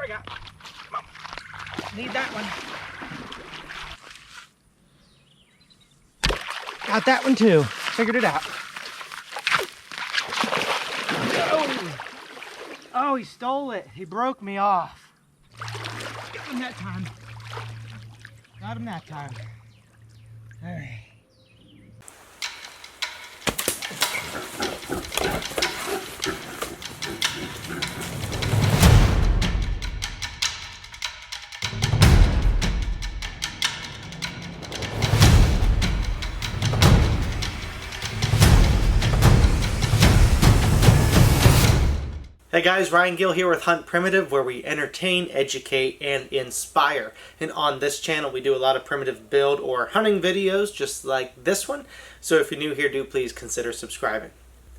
I got? Come on. Need that one. Got that one too. Figured it out. Oh, he stole it. He broke me off. Got him that time. Got him that time. All right. Hey guys, Ryan Gill here with Hunt Primitive, where we entertain, educate, and inspire. And on this channel, we do a lot of primitive build or hunting videos just like this one. So if you're new here, do please consider subscribing.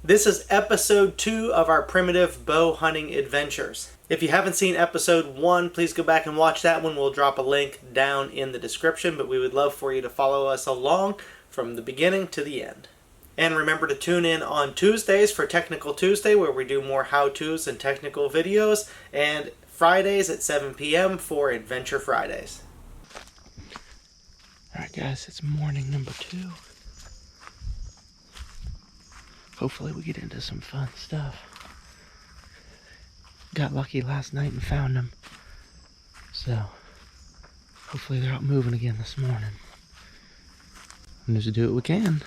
This is episode 2 of our primitive bow hunting adventures. If you haven't seen episode 1, please go back and watch that one. We'll drop a link down in the description, but we would love for you to follow us along from the beginning to the end. And remember to tune in on Tuesdays for Technical Tuesday, where we do more how-tos and technical videos, and Fridays at 7 p.m. for Adventure Fridays. Alright guys, it's morning number 2. Hopefully we get into some fun stuff. Got lucky last night and found them. So, hopefully they're out moving again this morning. And just do what we can.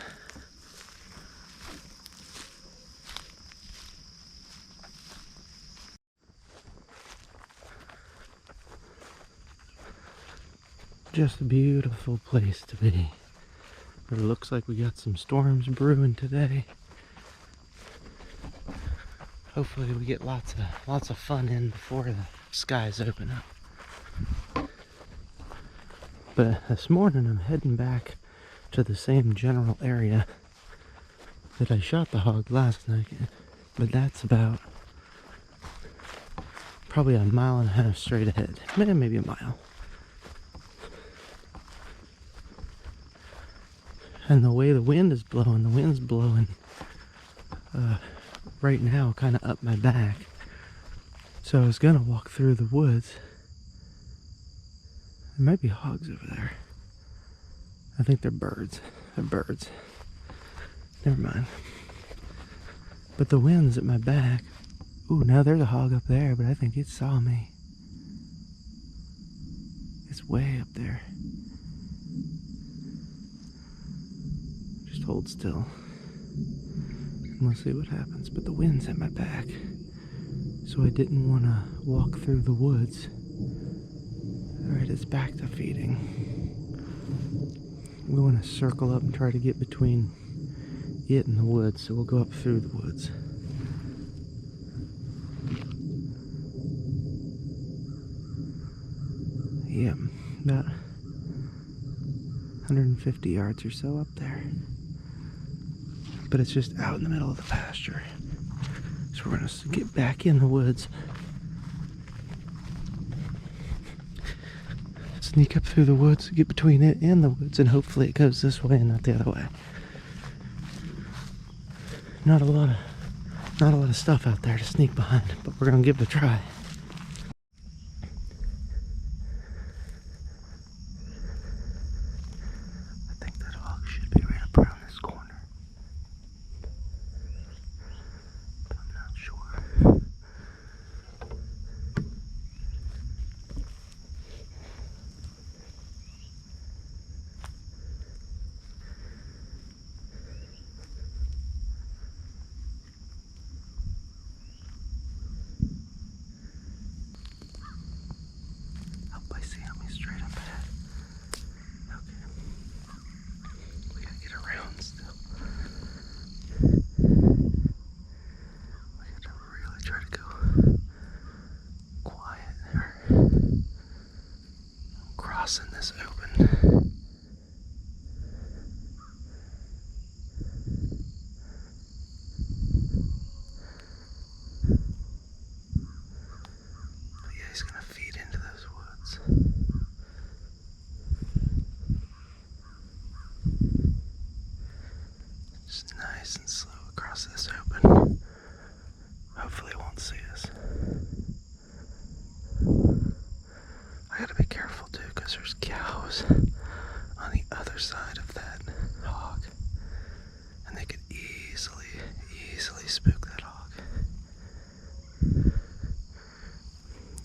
Just a beautiful place to be. It looks like we got some storms brewing today. Hopefully we get lots of fun in before the skies open up. But this morning I'm heading back to the same general area that I shot the hog last night. But that's about probably a mile and a half straight ahead. Maybe a mile. And the way the wind is blowing, the wind's blowing right now kind of up my back. So I was gonna walk through the woods. There might be hogs over there. I think they're birds. They're birds. Never mind. But the wind's at my back. Ooh, now there's a hog up there, but I think it saw me. It's way up there. Just hold still. And we'll see what happens. But the wind's at my back, so I didn't want to walk through the woods. Alright, it's back to feeding. We want to circle up and try to get between it and the woods, so we'll go up through the woods. Yep, about 150 yards or so up there. But it's just out in the middle of the pasture. So we're gonna get back in the woods. Sneak up through the woods, get between it and the woods, and hopefully it goes this way and not the other way. Not a lot of stuff out there to sneak behind, but we're gonna give it a try. I think that hog should be right up around this corner, but I'm not sure. I see him, he's straight up ahead. Okay. We gotta get around still. We gotta really try to go quiet there. I'm crossing this open. But yeah, he's gonna feed into those woods. Just nice and slow across this open. Hopefully it won't see is on the other side of that hog. And they could easily spook that hog.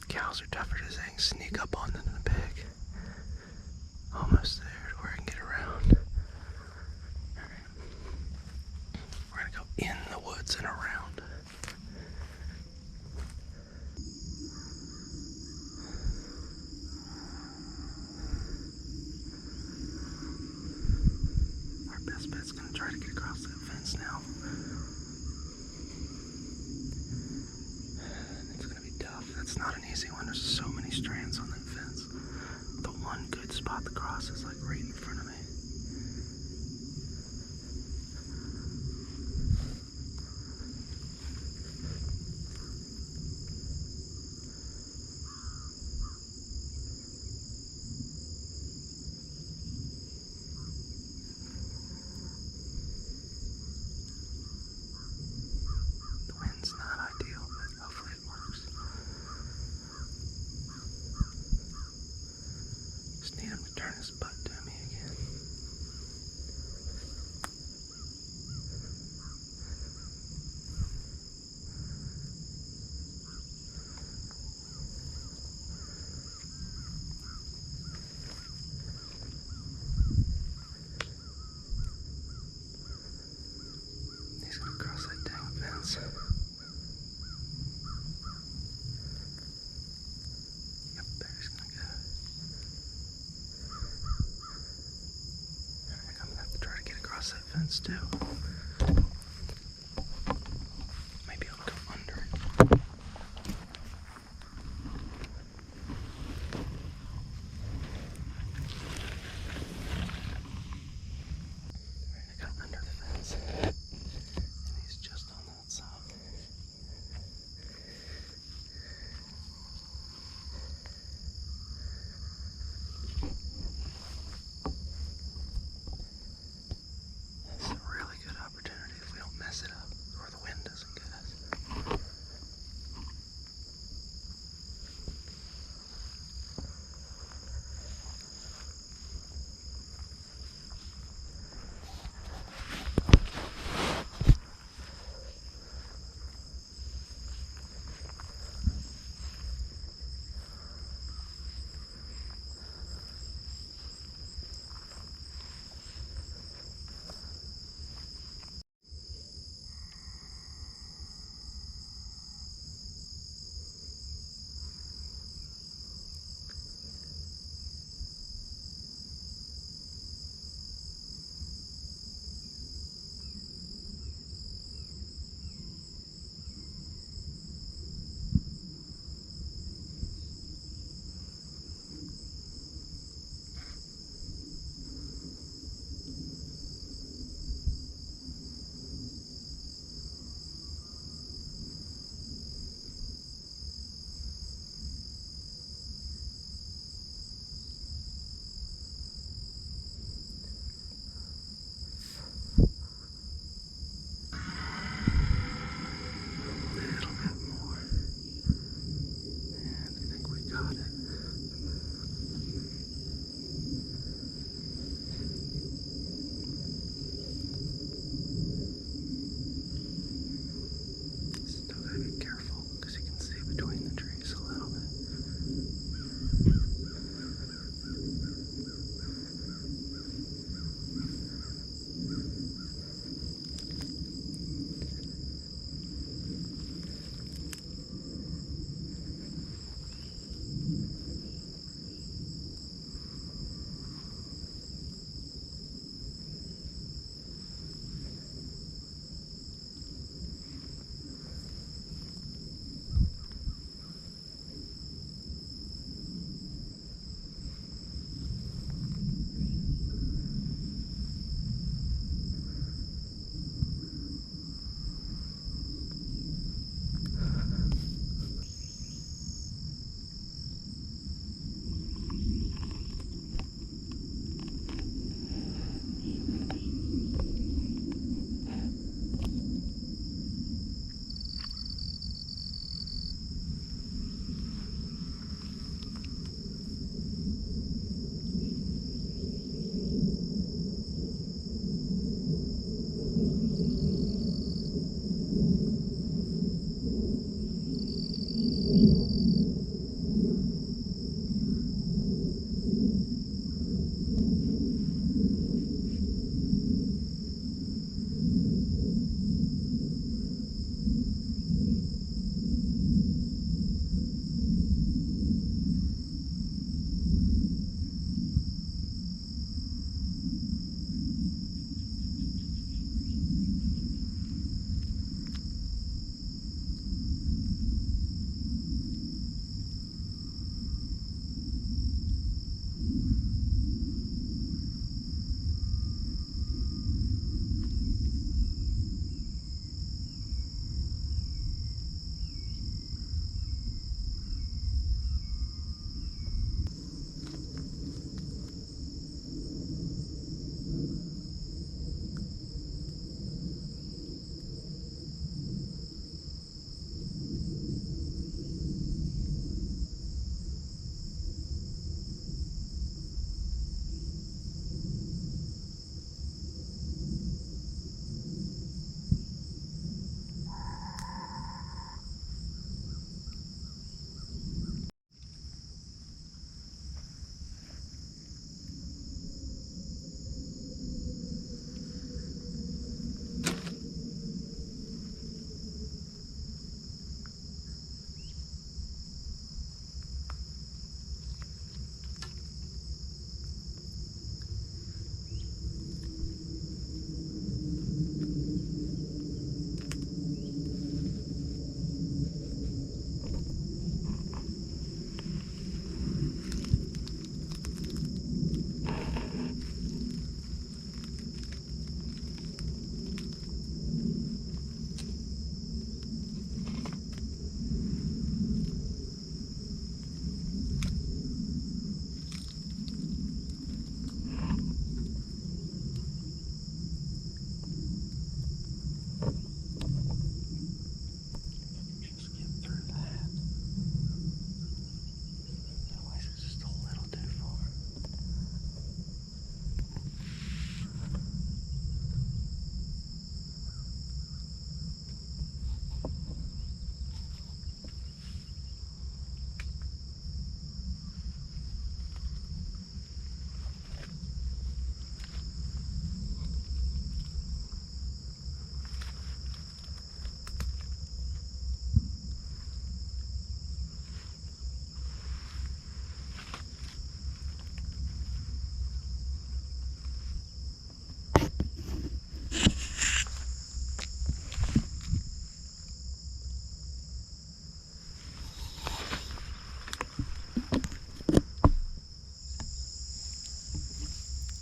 Cows are tougher to zing. Sneak up on them than a pig. Almost there to where I can get around. Alright. We're gonna go in the woods and around. Our best bet's gonna try to get across that fence now. It's gonna be tough. That's not an easy one. There's so many strands on that fence. The one good spot to cross is like right in front of me. The wind's not ideal, but hopefully it works. Just need him to turn his butt to me again. He's gonna cross that dang fence. Yep, there he's gonna go. Alright, I'm gonna have to try to get across that fence too. Maybe I'll go under it. Alright, I got under the fence. And he's just on that side. That's a really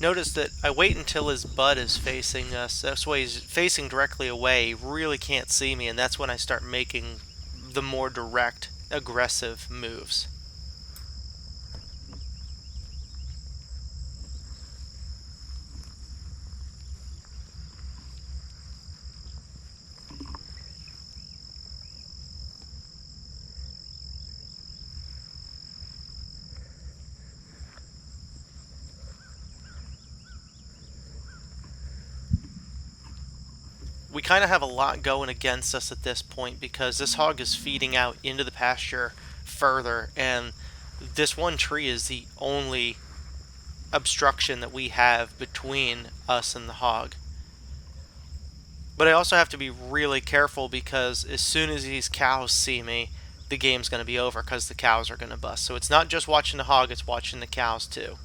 Notice that I wait until his butt is facing us. That's why he's facing directly away. He really can't see me, and that's when I start making the more direct, aggressive moves. We kind of have a lot going against us at this point because this hog is feeding out into the pasture further, and this one tree is the only obstruction that we have between us and the hog. But I also have to be really careful because as soon as these cows see me, the game's going to be over because the cows are going to bust. So it's not just watching the hog, it's watching the cows too.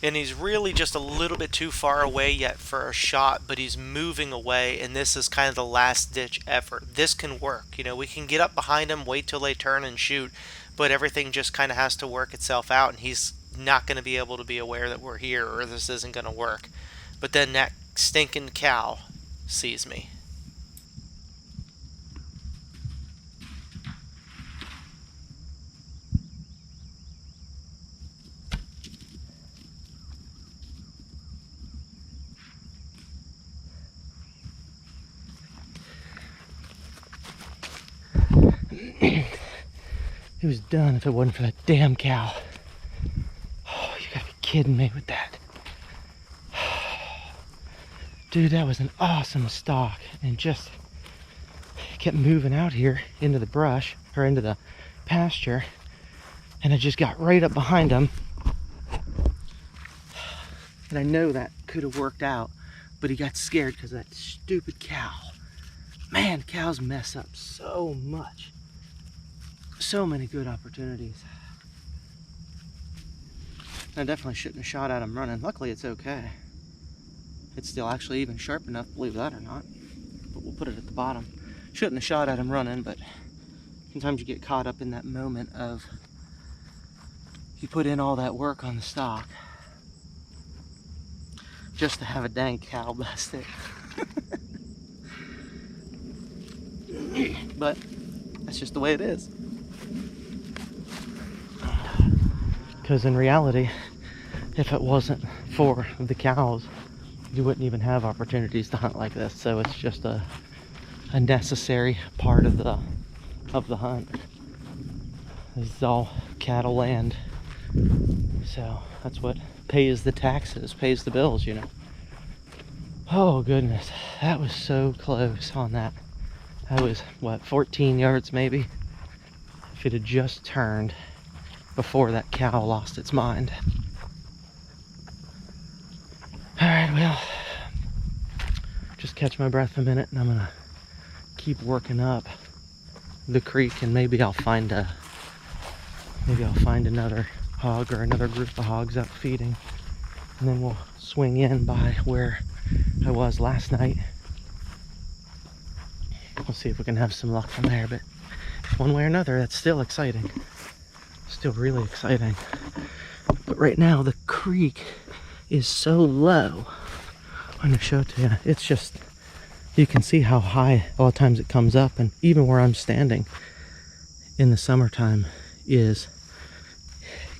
And he's really just a little bit too far away yet for a shot, but he's moving away, and this is kind of the last ditch effort. This can work. You know, we can get up behind him, wait till they turn and shoot, but everything just kind of has to work itself out, and he's not going to be able to be aware that we're here or this isn't going to work. But then that stinking cow sees me. It was done if it wasn't for that damn cow. Oh, you gotta be kidding me with that. Dude, that was an awesome stalk, and just kept moving out here into the brush, or into the pasture, and I just got right up behind him. And I know that could have worked out, but he got scared because of that stupid cow. Man, cows mess up so much. So many good opportunities. I definitely shouldn't have shot at him running. Luckily, it's okay. It's still actually even sharp enough, believe that or not. But we'll put it at the bottom. Shouldn't have shot at him running, but sometimes you get caught up in that moment of you put in all that work on the stock just to have a dang cow bust it. But that's just the way it is. Because in reality, if it wasn't for the cows, you wouldn't even have opportunities to hunt like this. So it's just a necessary part of the hunt. This is all cattle land. So that's what pays the taxes, pays the bills, you know. Oh goodness, that was so close on that. That was, what, 14 yards maybe? If it had just turned before that cow lost its mind. Alright, well, just catch my breath a minute and I'm gonna keep working up the creek, and maybe I'll find another hog or another group of hogs out feeding, and then we'll swing in by where I was last night. We'll see if we can have some luck from there, but one way or another, that's still exciting. Still really exciting. But right now, the creek is so low. I'm gonna show it to you. It's just, you can see how high a lot of times it comes up, and even where I'm standing in the summertime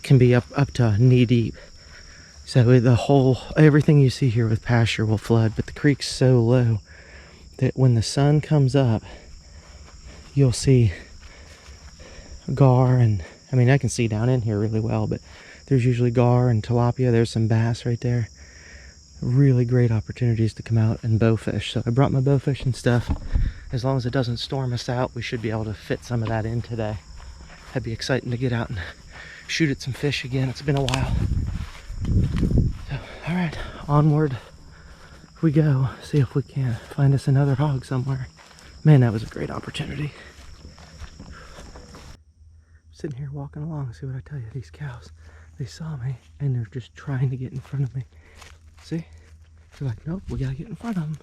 can be up to knee deep. So everything you see here with pasture will flood, but the creek's so low that when the sun comes up, you'll see gar, and I mean, I can see down in here really well, but there's usually gar and tilapia. There's some bass right there. Really great opportunities to come out and bowfish. So I brought my bowfish and stuff. As long as it doesn't storm us out, we should be able to fit some of that in today. That'd be exciting to get out and shoot at some fish again. It's been a while. So, all right, onward we go. See if we can find us another hog somewhere. Man, that was a great opportunity. Sitting here walking along, see what I tell you, these cows, they saw me and they're just trying to get in front of me. See? They're like, nope, we gotta get in front of them.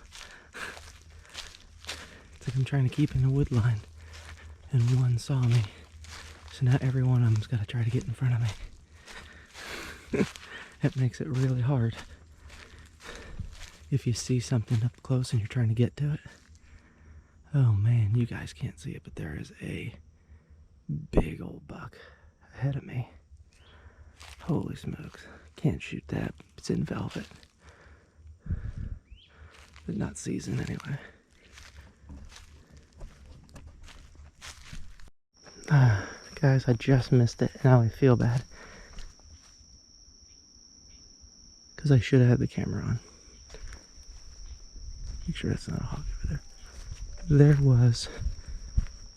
It's like I'm trying to keep in the wood line and one saw me. So now every one of them's gotta try to get in front of me. That makes it really hard if you see something up close and you're trying to get to it. Oh man, you guys can't see it, but there is a big old buck ahead of me. Holy smokes. Can't shoot that. It's in velvet. But not seasoned anyway. Guys, I just missed it. Now I feel bad. Because I should have had the camera on. Make sure that's not a hog over there. There was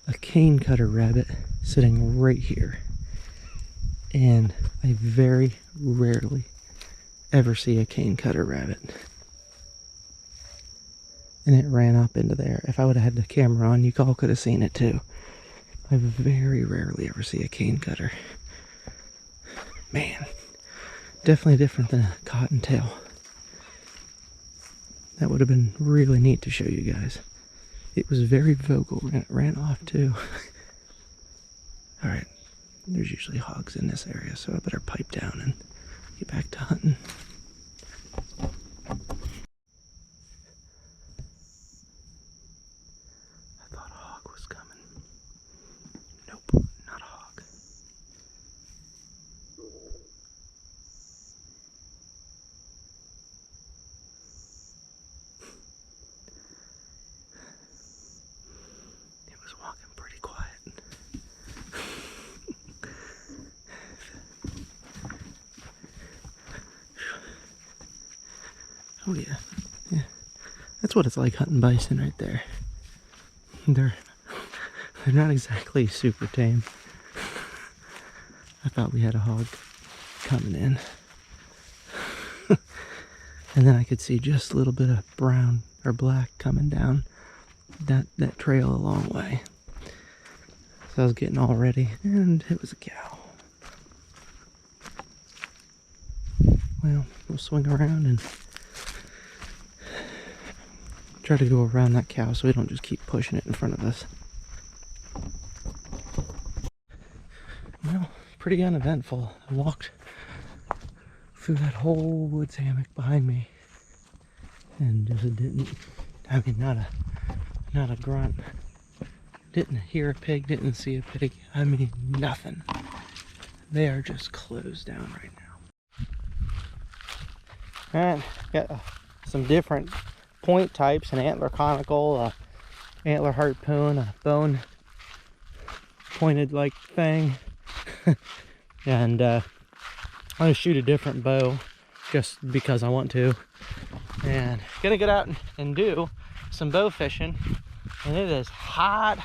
a cane cutter rabbit sitting right here. And I very rarely ever see a cane cutter rabbit. And it ran up into there. If I would have had the camera on, you all could have seen it too. I very rarely ever see a cane cutter. Man, definitely different than a cottontail. That would have been really neat to show you guys. It was very vocal and it ran off too. Alright, there's usually hogs in this area, so I better pipe down and get back to hunting. I thought a hog was coming. Nope, not a hog. It was walking pretty quiet. Oh yeah, yeah. That's what it's like hunting bison right there. They're They're not exactly super tame. I thought we had a hog coming in. And then I could see just a little bit of brown or black coming down that trail a long way. So I was getting all ready, and it was a cow. Well, we'll swing around and try to go around that cow so we don't just keep pushing it in front of us. Well, pretty uneventful. I walked through that whole woods hammock behind me and just didn't, I mean, not a grunt. Didn't hear a pig, didn't see a pig. I mean, nothing. They are just closed down right now. Alright, got some different point types: an antler conical, antler harpoon, a bone pointed like thing. And I'm gonna shoot a different bow just because I want to, and gonna get out and do some bow fishing. And it is hot.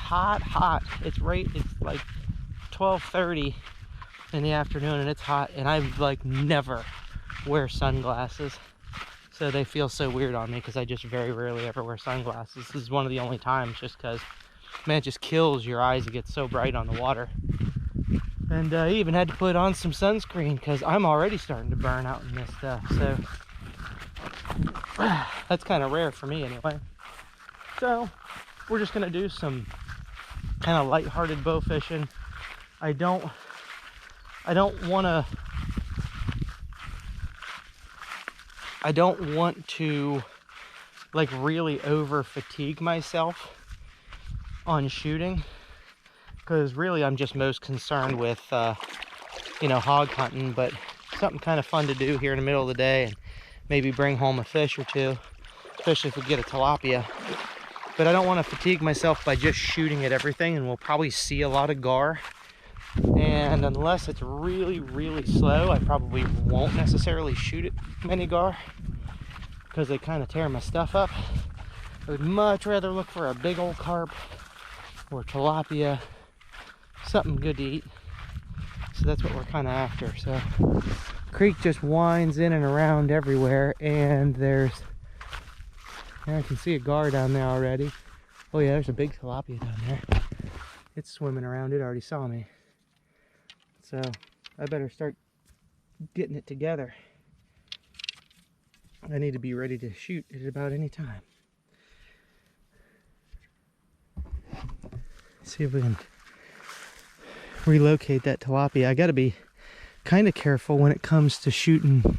It's like 12:30 in the afternoon, and it's hot, and I like never wear sunglasses, so they feel so weird on me because I just very rarely ever wear sunglasses. This is one of the only times, just because, man, it just kills your eyes. It gets so bright on the water. And I even had to put on some sunscreen because I'm already starting to burn out in this stuff. So that's kind of rare for me anyway. So we're just gonna do some kind of lighthearted bow fishing. I don't want to like really over fatigue myself on shooting, because really I'm just most concerned with you know, hog hunting, but something kind of fun to do here in the middle of the day and maybe bring home a fish or two, especially if we get a tilapia. But I don't want to fatigue myself by just shooting at everything, and we'll probably see a lot of gar. And unless it's really slow, I probably won't necessarily shoot at many gar because they kind of tear my stuff up. I would much rather look for a big old carp or tilapia, something good to eat. So that's what we're kind of after. So creek just winds in and around everywhere, and there's, I can see a gar down there already. Oh yeah, there's a big tilapia down there. It's swimming around. It already saw me. So I better start getting it together. I need to be ready to shoot at about any time. See if we can relocate that tilapia. I got to be kind of careful when it comes to shooting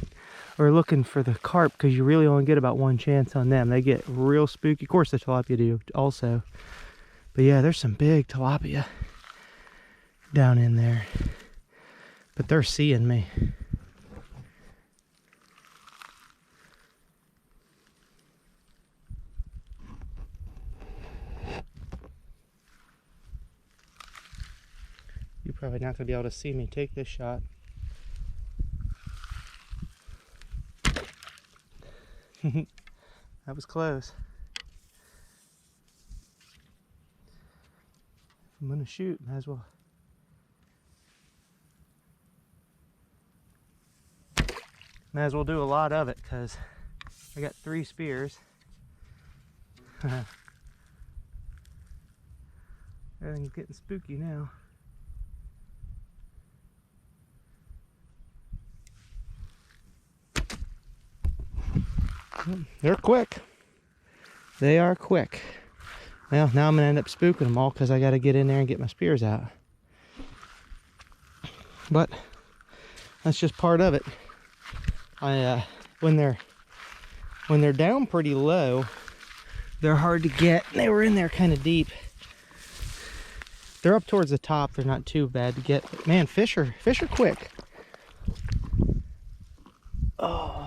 or looking for the carp, because you really only get about one chance on them. They get real spooky. Of course the tilapia do also. But yeah, there's some big tilapia down in there. But they're seeing me. You're probably not going to be able to see me take this shot. That was close. I'm going to shoot, might as well. Might as well do a lot of it because I got 3 spears. Everything's getting spooky now. They're quick. They are quick. Well, now I'm going to end up spooking them all because I got to get in there and get my spears out. But that's just part of it. When they're down pretty low, they're hard to get. They were in there kind of deep. They're up towards the top. They're not too bad to get. But man, fish are quick. Oh.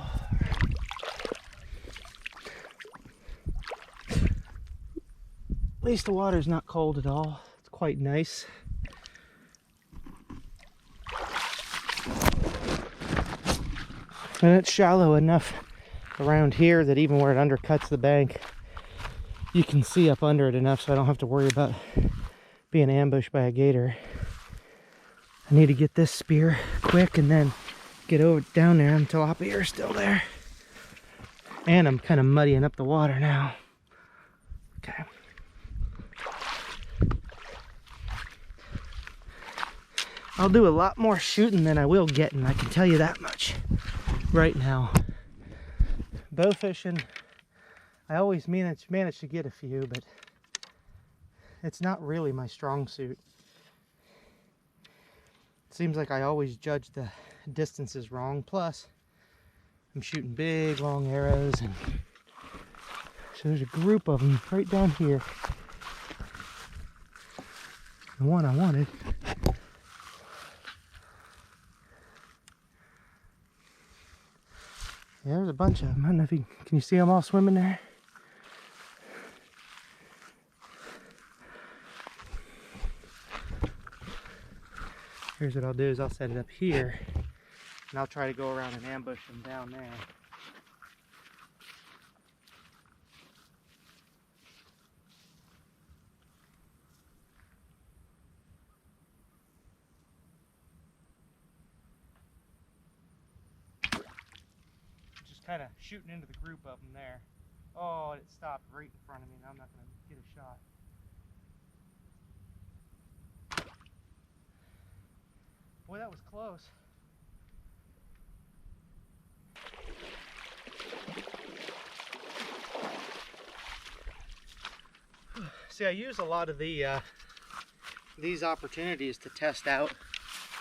At least the water's not cold at all. It's quite nice. And it's shallow enough around here that even where it undercuts the bank, you can see up under it enough so I don't have to worry about being ambushed by a gator. I need to get this spear quick and then get over down there, and tilapia are still there. And I'm kind of muddying up the water now. Okay. I'll do a lot more shooting than I will getting, I can tell you that much right now. Bow fishing, I always manage to get a few, but it's not really my strong suit. It seems like I always judge the distances wrong. Plus, I'm shooting big, long arrows, and so there's a group of them right down here. The one I wanted. Yeah, there's a bunch of them. I don't know if you can you see them all swimming there? Here's what I'll do is I'll set it up here, and I'll try to go around and ambush them down there. Just kind of shooting into the group of them there. Oh, it stopped right in front of me, and I'm not going to get a shot. Boy, that was close. See, I use a lot of these opportunities to test out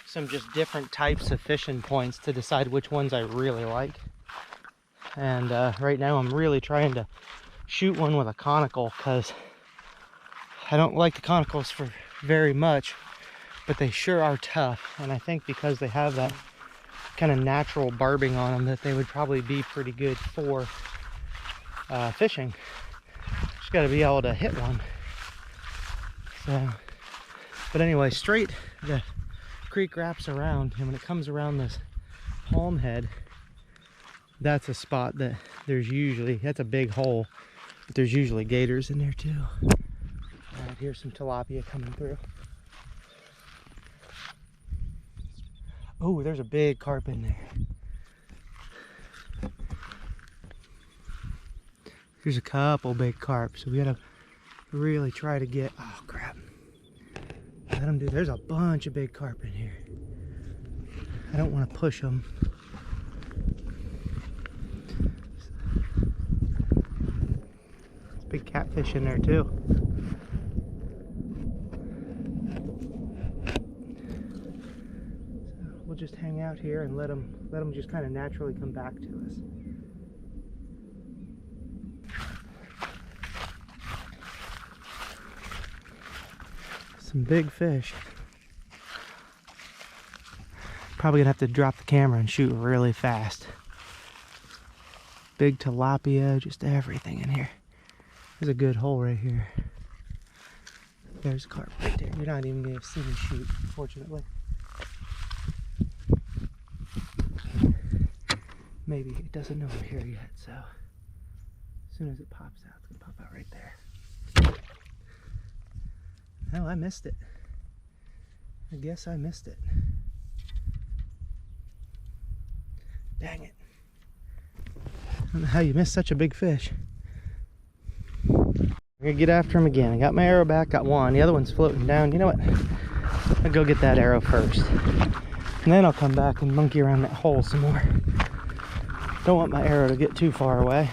some just different types of fishing points to decide which ones I really like. And right now I'm really trying to shoot one with a conical because I don't like the conicals for very much, but they sure are tough. And I think because they have that kind of natural barbing on them that they would probably be pretty good for fishing. Just got to be able to hit one. So, but anyway, straight the creek wraps around, and when it comes around this palm head, that's a spot that there's usually, that's a big hole, but there's usually gators in there too. Alright, here's some tilapia coming through. Oh, there's a big carp in there. There's a couple big carp, so we gotta really try to get, oh crap. Let them do, there's a bunch of big carp in here. I don't want to push them. There's big catfish in there too. So we'll just hang out here and let them just kind of naturally come back to us. Some big fish. Probably gonna have to drop the camera and shoot really fast. Big tilapia, just everything in here. There's a good hole right here. There's a carp right there. You're not even gonna see me shoot, unfortunately. Maybe it doesn't know I'm here yet, so as soon as it pops out, it's gonna pop out right there. Oh, I missed it. I guess I missed it. Dang it. I don't know how you missed such a big fish. We're gonna get after him again. I got my arrow back, got one. The other one's floating down. You know what? I'll go get that arrow first. And then I'll come back and monkey around that hole some more. Don't want my arrow to get too far away.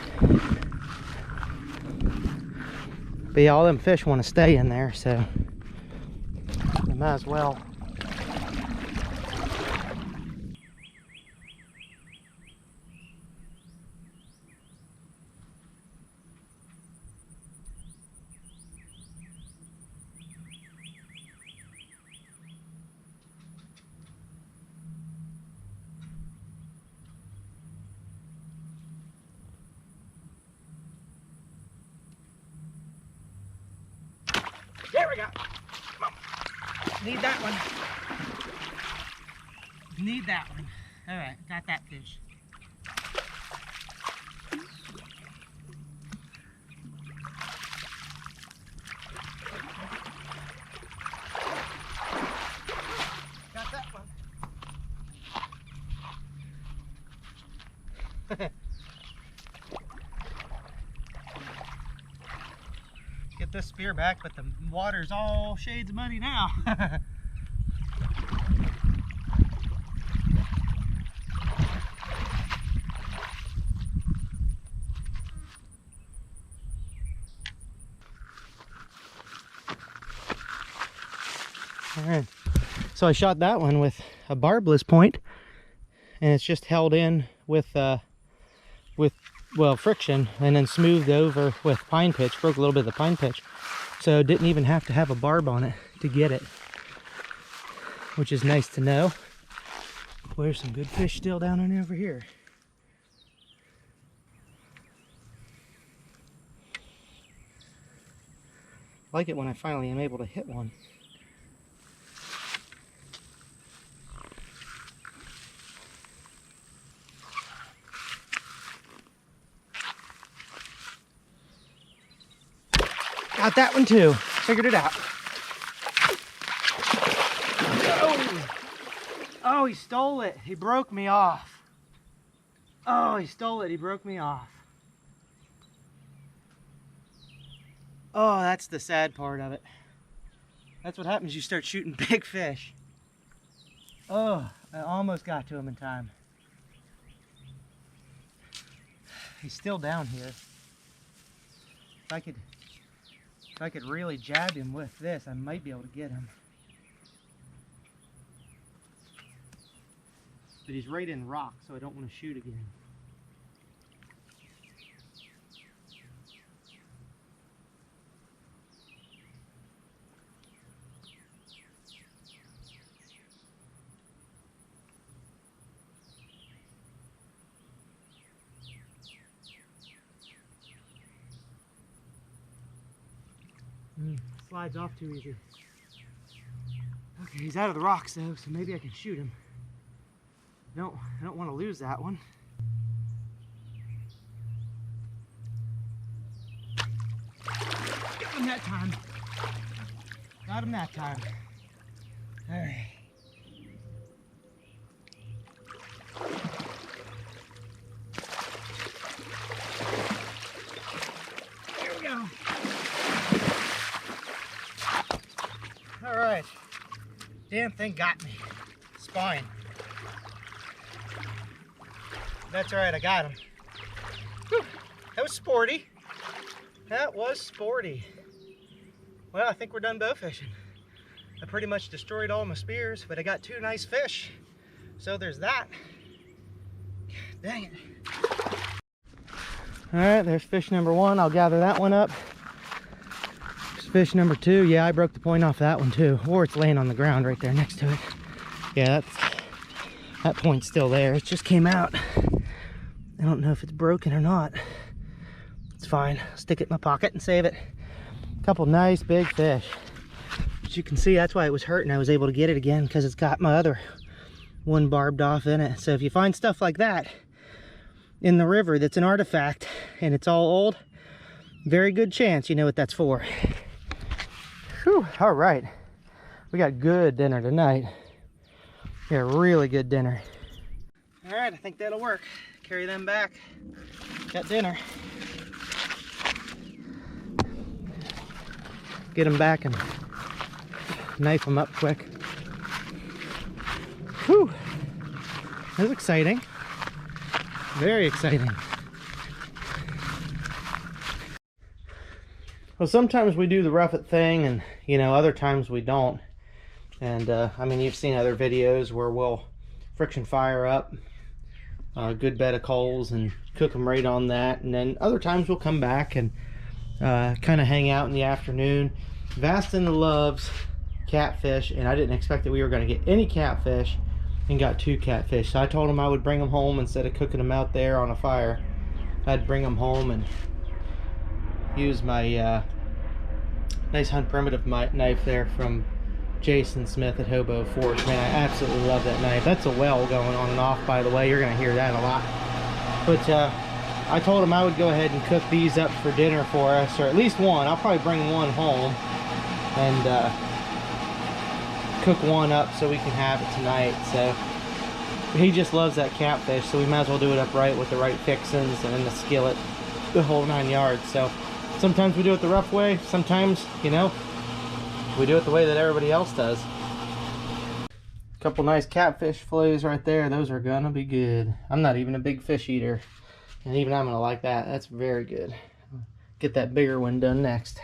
But yeah, all them fish want to stay in there, so they might as well. There we go. Come on. Need that one. Need that one. All right, got that fish. Get this spear back, but the water's all shades of muddy now. All right, so I shot that one with a barbless point, and it's just held in with well, friction, and then smoothed over with pine pitch. Broke a little bit of the pine pitch, so didn't even have to have a barb on it to get it, which is nice to know. There's some good fish still down in over here. I like it when I finally am able to hit one. Got that one too. Figured it out. Oh, he stole it. He broke me off. Oh, he stole it. He broke me off. Oh, that's the sad part of it. That's what happens. You start shooting big fish. Oh, I almost got to him in time. He's still down here. If I could really jab him with this, I might be able to get him. But he's right in rock, so I don't want to shoot again. Slides off too easy. Okay, he's out of the rocks though, so maybe I can shoot him. No, I don't want to lose that one. Got him that time. Got him that time. All right. There we go. All right. Damn thing got me. Spine. That's all right, I got him. Whew. That was sporty. That was sporty. Well, I think we're done bow fishing. I pretty much destroyed all my spears, but I got two nice fish. So there's that. Dang it. All right, there's fish number one. I'll gather that one up. There's fish number two. Yeah, I broke the point off that one too. Or it's laying on the ground right there next to it. Yeah, that point's still there. It just came out. I don't know if it's broken or not. It's fine. I'll stick it in my pocket and save it. A couple nice big fish. As you can see, that's why it was hurting. I was able to get it again because it's got my other one barbed off in it. So if you find stuff like that in the river that's an artifact and it's all old, very good chance you know what that's for. Whew, all right. We got good dinner tonight. Yeah, really good dinner. All right, I think that'll work. Carry them back. Got dinner. Get them back and knife them up quick. Whew. That was exciting. Very exciting. Well, sometimes we do the rough it thing and, you know, other times we don't. And, I mean, you've seen other videos where we'll friction fire up a good bed of coals and cook them right on that, and then other times we'll come back and kind of hang out in the afternoon. Vastin loves catfish, and I didn't expect that we were going to get any catfish, and got two catfish. So I told him I would bring them home instead of cooking them out there on a fire. I'd bring them home and use my nice Hunt Primitive knife there from Jason Smith at Hobo Forge. Man, I absolutely love that knife. That's a well going on and off, by the way. You're going to hear that a lot. But I told him I would go ahead and cook these up for dinner for us, or at least one. I'll probably bring one home and cook one up so we can have it tonight. So He just loves that catfish, so we might as well do it upright with the right fixings and the skillet, the whole 9 yards. So sometimes we do it the rough way, sometimes, you know, we do it the way that everybody else does. Couple nice catfish fillets right there. Those are gonna be good. I'm not even a big fish eater, and even I'm gonna like that. That's very good. Get that bigger one done next.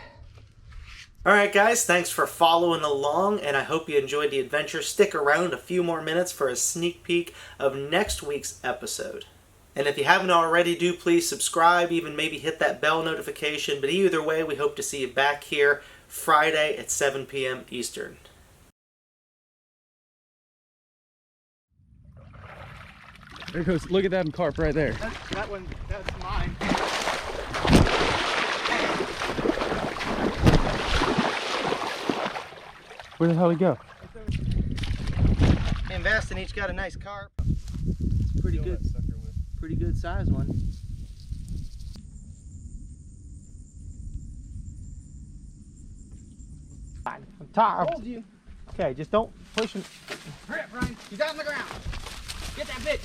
Alright guys, thanks for following along, and I hope you enjoyed the adventure. Stick around a few more minutes for a sneak peek of next week's episode. And if you haven't already, do please subscribe, even maybe hit that bell notification. But either way, we hope to see you back here Friday at 7 p.m. Eastern. There goes, look at that carp right there. That one, that's mine. Where the hell did he go? Me and Baston each got a nice carp. Pretty good. Pretty good size one. I'm tired. Told you. Okay, just don't push him. Hurry up, Ryan. He's out on the ground. Get that bitch.